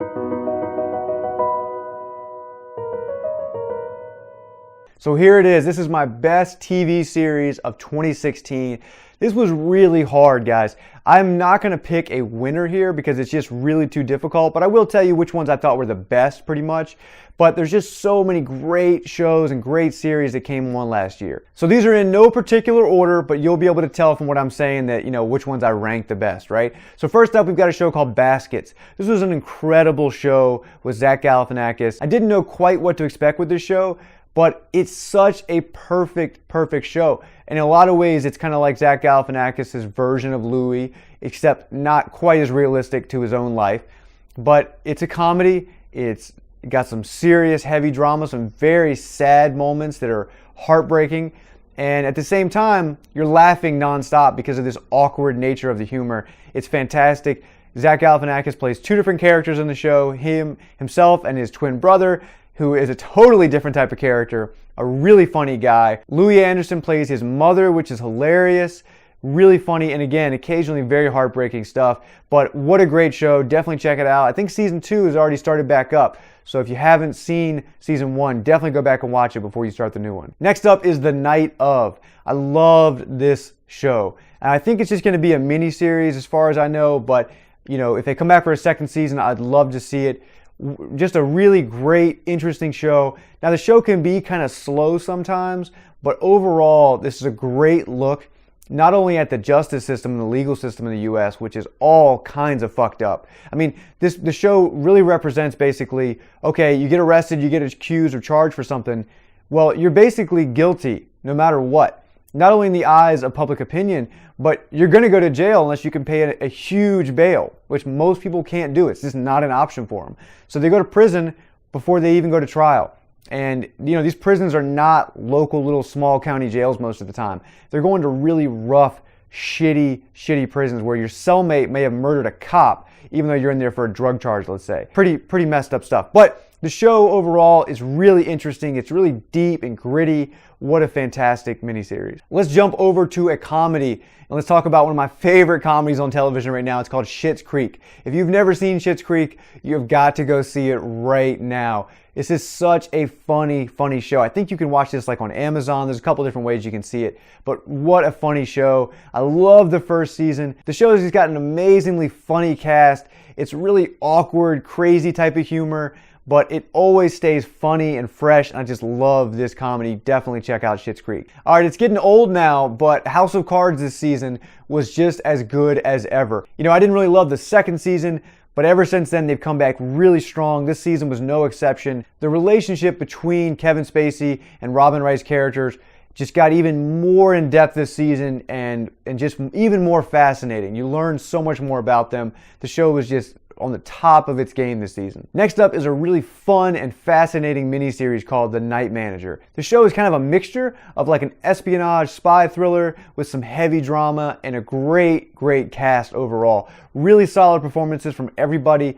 So here it is. This is my best TV series of 2016. This was really hard, guys. I'm not going to pick a winner here because it's just really too difficult, but I will tell you which ones I thought were the best pretty much. But there's just so many great shows and great series that came on last year. So these are in no particular order, but you'll be able to tell from what I'm saying that, which ones I ranked the best, right? So first up, we've got a show called Baskets. This was an incredible show with Zach Galifianakis. I didn't know quite what to expect with this show, but it's such a perfect show. In a lot of ways, it's kind of like Zach Galifianakis' version of Louis, except not quite as realistic to his own life. But it's a comedy. It's got some serious, heavy drama, some very sad moments that are heartbreaking. And at the same time, you're laughing nonstop because of this awkward nature of the humor. It's fantastic. Zach Galifianakis plays two different characters in the show, himself and his twin brother, who is a totally different type of character, a really funny guy. Louis Anderson plays his mother, which is hilarious, really funny, and again, occasionally very heartbreaking stuff. But what a great show. Definitely check it out. I think season 2 has already started back up. So if you haven't seen season 1, definitely go back and watch it before you start the new one. Next up is The Night Of. I loved this show. And I think it's just going to be a mini-series as far as I know, but if they come back for a second season, I'd love to see it. Just a really great, interesting show. Now, the show can be kind of slow sometimes, but overall, this is a great look, not only at the justice system and the legal system in the U.S., which is all kinds of fucked up. I mean, the show really represents basically, okay, you get arrested, you get accused or charged for something. Well, you're basically guilty no matter what. Not only in the eyes of public opinion, but you're going to go to jail unless you can pay a huge bail, which most people can't do. It's just not an option for them. So they go to prison before they even go to trial. And, these prisons are not local little small county jails most of the time. They're going to really rough, shitty prisons where your cellmate may have murdered a cop, even though you're in there for a drug charge, let's say. Pretty messed up stuff. But the show overall is really interesting. It's really deep and gritty. What a fantastic miniseries. Let's jump over to a comedy and let's talk about one of my favorite comedies on television right now. It's called Schitt's Creek. If you've never seen Schitt's Creek, you've got to go see it right now. This is such a funny show. I think you can watch this like on Amazon. There's a couple different ways you can see it, but what a funny show. I love the first season. The show has got an amazingly funny cast. It's really awkward, crazy type of humor, but it always stays funny and fresh, and I just love this comedy. Definitely check out Schitt's Creek. All right, it's getting old now, but House of Cards this season was just as good as ever. I didn't really love the second season, but ever since then, they've come back really strong. This season was no exception. The relationship between Kevin Spacey and Robin Wright's characters just got even more in depth this season and just even more fascinating. You learn so much more about them. The show was just on the top of its game this season. Next up is a really fun and fascinating miniseries called The Night Manager. The show is kind of a mixture of like an espionage spy thriller with some heavy drama and a great cast overall. Really solid performances from everybody.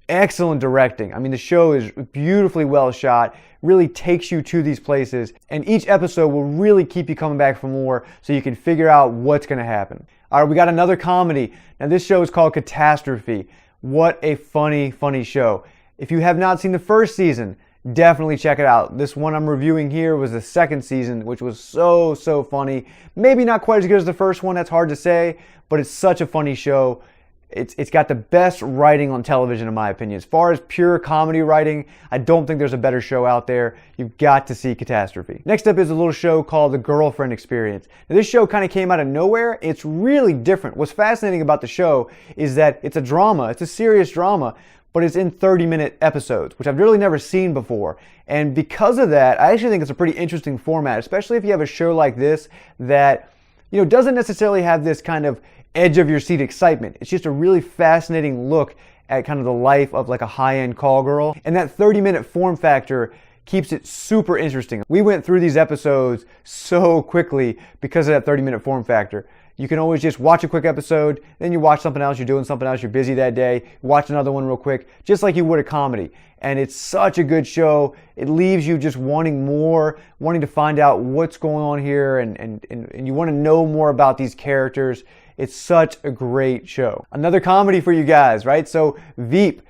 Excellent directing. I mean, the show is beautifully well shot, really takes you to these places, and each episode will really keep you coming back for more so you can figure out what's going to happen. All right, we got another comedy. Now, this show is called Catastrophe. What a funny show. If you have not seen the first season, definitely check it out. This one I'm reviewing here was the second season, which was so funny. Maybe not quite as good as the first one, that's hard to say, but it's such a funny show. It's got the best writing on television in my opinion. As far as pure comedy writing, I don't think there's a better show out there. You've got to see Catastrophe. Next up is a little show called The Girlfriend Experience. Now, this show kind of came out of nowhere. It's really different. What's fascinating about the show is that it's a drama. It's a serious drama, but it's in 30-minute episodes, which I've really never seen before. And because of that, I actually think it's a pretty interesting format, especially if you have a show like this that doesn't necessarily have this kind of edge of your seat excitement. It's just a really fascinating look at kind of the life of like a high-end call girl. And that 30-minute form factor keeps it super interesting. We went through these episodes so quickly because of that 30-minute form factor. You can always just watch a quick episode, then you watch something else, you're doing something else, you're busy that day, watch another one real quick, just like you would a comedy. And it's such a good show. It leaves you just wanting more, wanting to find out what's going on here, and you want to know more about these characters. It's such a great show. Another comedy for you guys, right? So Veep.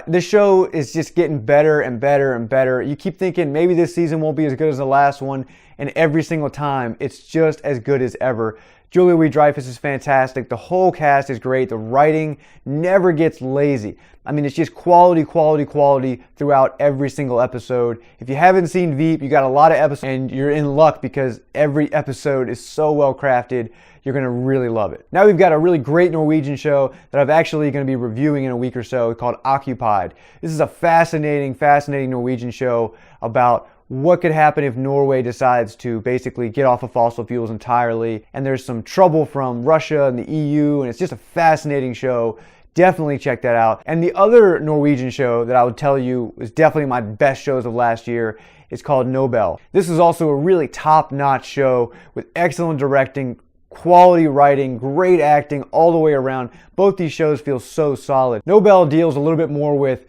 This show is just getting better and better and better. You keep thinking maybe this season won't be as good as the last one, and every single time it's just as good as ever. Julia Louis-Dreyfus is fantastic. The whole cast is great. The writing never gets lazy. I mean, it's just quality, quality, quality throughout every single episode. If you haven't seen Veep, you got a lot of episodes, and you're in luck because every episode is so well crafted. You're going to really love it. Now we've got a really great Norwegian show that I'm actually going to be reviewing in a week or so called Occupied. This is a fascinating, fascinating Norwegian show about what could happen if Norway decides to basically get off of fossil fuels entirely. And there's some trouble from Russia and the EU, and it's just a fascinating show. Definitely check that out. And the other Norwegian show that I would tell you is definitely my best shows of last year is called Nobel. This is also a really top-notch show with excellent directing, quality writing, great acting all the way around. Both these shows feel so solid. Nobel deals a little bit more with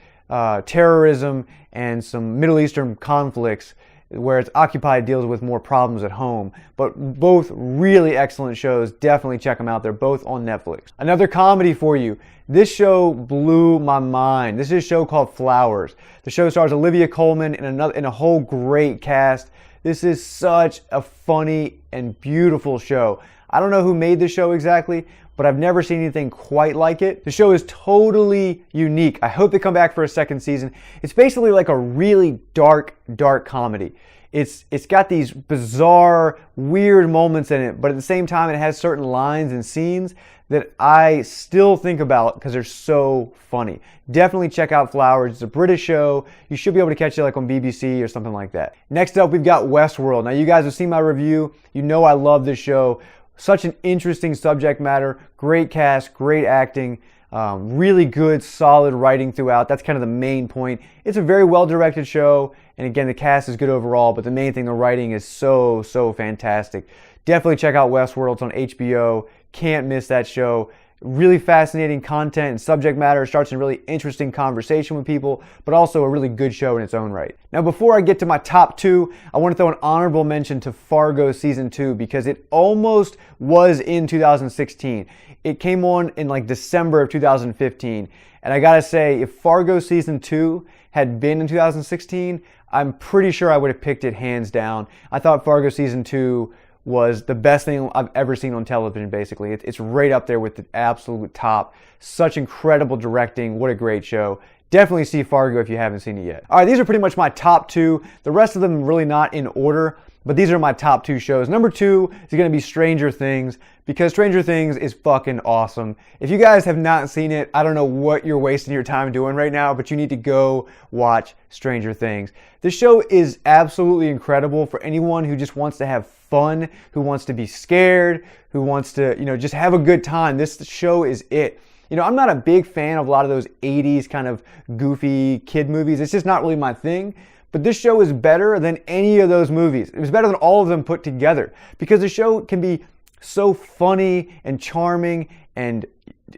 terrorism and some Middle Eastern conflicts, whereas Occupied deals with more problems at home. But both really excellent shows. Definitely check them out. They're both on Netflix. Another comedy for you. This show blew my mind. This is a show called Flowers. The show stars Olivia Colman and a whole great cast. This is such a funny and beautiful show. I don't know who made the show exactly, but I've never seen anything quite like it. The show is totally unique. I hope they come back for a second season. It's basically like a really dark, dark comedy. It's got these bizarre, weird moments in it, but at the same time it has certain lines and scenes that I still think about because they're so funny. Definitely check out Flowers. It's a British show. You should be able to catch it like on BBC or something like that. Next up, we've got Westworld. Now you guys have seen my review. You know I love this show. Such an interesting subject matter, great cast, great acting, really good, solid writing throughout. That's kind of the main point. It's a very well-directed show, and again, the cast is good overall, but the main thing, the writing is so, so fantastic. Definitely check out Westworld. It's on HBO. Can't miss that show. Really fascinating content and subject matter. It starts a really interesting conversation with people, but also a really good show in its own right. Now, before I get to my top two, I want to throw an honorable mention to Fargo Season 2 because it almost was in 2016. It came on in like December of 2015. And I gotta say, if Fargo Season 2 had been in 2016, I'm pretty sure I would have picked it hands down. I thought Fargo Season 2 was the best thing I've ever seen on television, basically. It's right up there with the absolute top. Such incredible directing. What a great show. Definitely see Fargo if you haven't seen it yet. All right, these are pretty much my top two. The rest of them really not in order, but these are my top two shows. Number two is going to be Stranger Things, because Stranger Things is fucking awesome. If you guys have not seen it, I don't know what you're wasting your time doing right now, but you need to go watch Stranger Things. This show is absolutely incredible for anyone who just wants to have fun, who wants to be scared, who wants to, just have a good time. This show is it. I'm not a big fan of a lot of those 80s kind of goofy kid movies. It's just not really my thing. But this show is better than any of those movies. It was better than all of them put together because the show can be so funny and charming and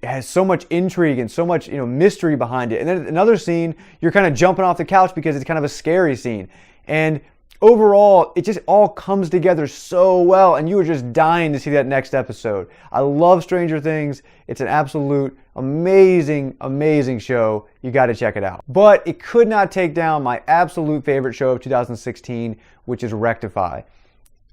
has so much intrigue and so much mystery behind it. And then another scene, you're kind of jumping off the couch because it's kind of a scary scene. And overall, it just all comes together so well, and you are just dying to see that next episode. I love Stranger Things. It's an absolute amazing, amazing show. You got to check it out. But it could not take down my absolute favorite show of 2016, which is Rectify.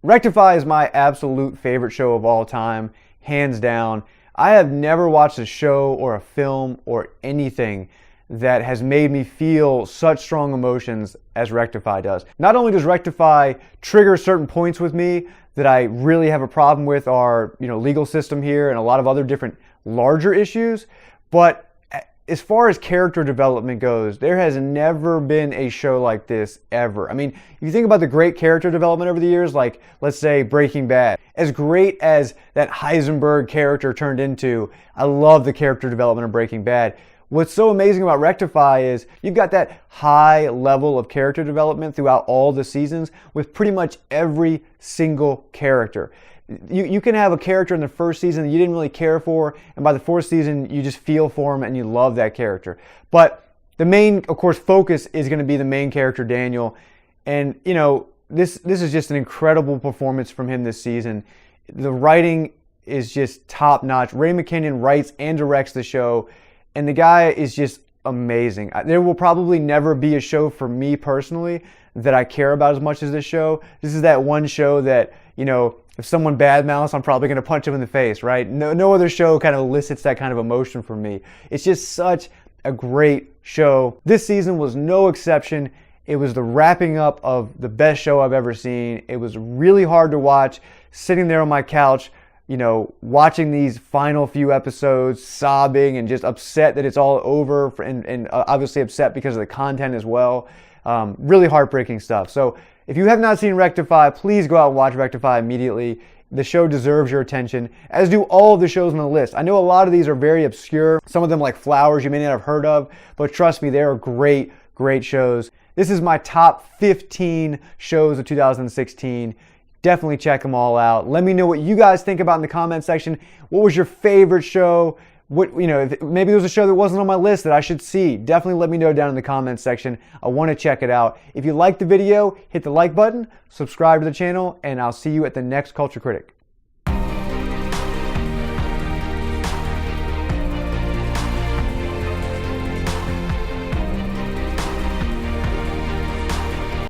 Rectify is my absolute favorite show of all time, hands down. I have never watched a show or a film or anything that has made me feel such strong emotions as Rectify does. Not only does Rectify trigger certain points with me that I really have a problem with our legal system here and a lot of other different larger issues, but as far as character development goes, there has never been a show like this ever. I mean, if you think about the great character development over the years, like let's say Breaking Bad, as great as that Heisenberg character turned into, I love the character development of Breaking Bad. What's so amazing about Rectify is you've got that high level of character development throughout all the seasons with pretty much every single character. You can have a character in the first season that you didn't really care for, and by the fourth season, you just feel for him and you love that character. But the main, of course, focus is going to be the main character, Daniel. And, this is just an incredible performance from him this season. The writing is just top-notch. Ray McKinnon writes and directs the show. And the guy is just amazing. There will probably never be a show for me personally that I care about as much as this show. This is that one show that, you know, if someone badmouths, I'm probably going to punch them in the face, right? No other show kind of elicits that kind of emotion from me. It's just such a great show. This season was no exception. It was the wrapping up of the best show I've ever seen. It was really hard to watch, sitting there on my couch, you know, watching these final few episodes, sobbing and just upset that it's all over, and obviously upset because of the content as well. Really heartbreaking stuff. So if you have not seen Rectify, please go out and watch Rectify immediately. The show deserves your attention, as do all of the shows on the list. I know a lot of these are very obscure. Some of them, like Flowers, you may not have heard of, but trust me, they are great, great shows. This is my top 15 shows of 2016. Definitely check them all out. Let me know what you guys think about in the comment section. What was your favorite show? What, you know, maybe there was a show that wasn't on my list that I should see. Definitely let me know down in the comments section. I want to check it out. If you liked the video, hit the like button, subscribe to the channel, and I'll see you at the next Culture Critic.